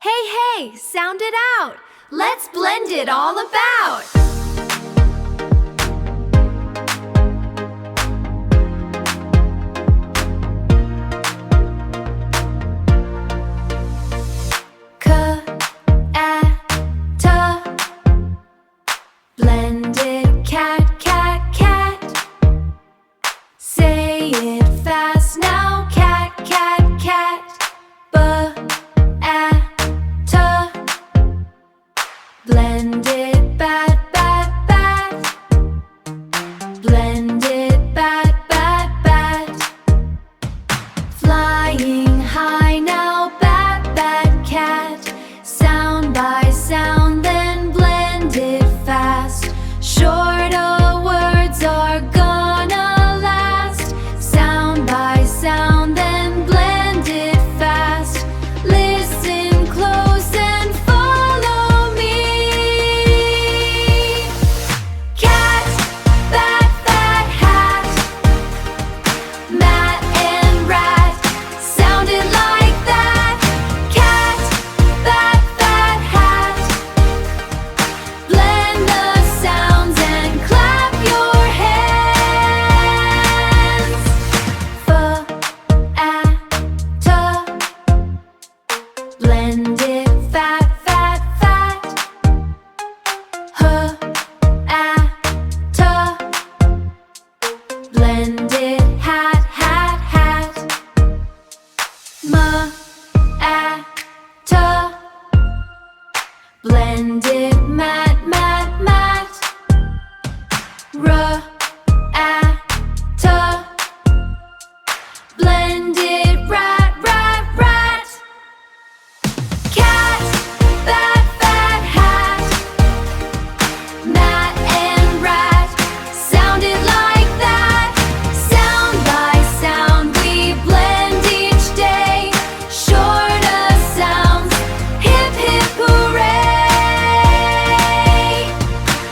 Hey, hey, sound it out! Let's blend it all about! Blended cat, cat, cat. Say it fast now, cat, cat, cat. B-a-ta. Blended bat, bat, bat. Blended bat, bat, bat. Flying high now, bat, bat, cat. Sound by sound, then blended fast. Shorter words are gonna last. Sound by sound, then blend it fast. Listen close and follow me. Cat, bat, bat, hat. Mat and rat sounded like that. Cat, bat, bat, hat. Blend the sounds and clap your hands. F-a-ta. Blended fat, fat, fat. H-a-ta. Blended hat, hat, hat. M-a-ta. Blended mat, mat, mat. R-a-ta. Blended rat, rat, rat. Cat, bat, bat, hat. Mat and rat sounded like that. Sound by sound we blend each day. Shorter sounds, hip, hip, hooray!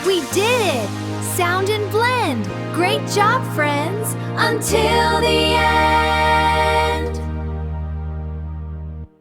We did it! Sound and blend! Great job, friends! Until the end!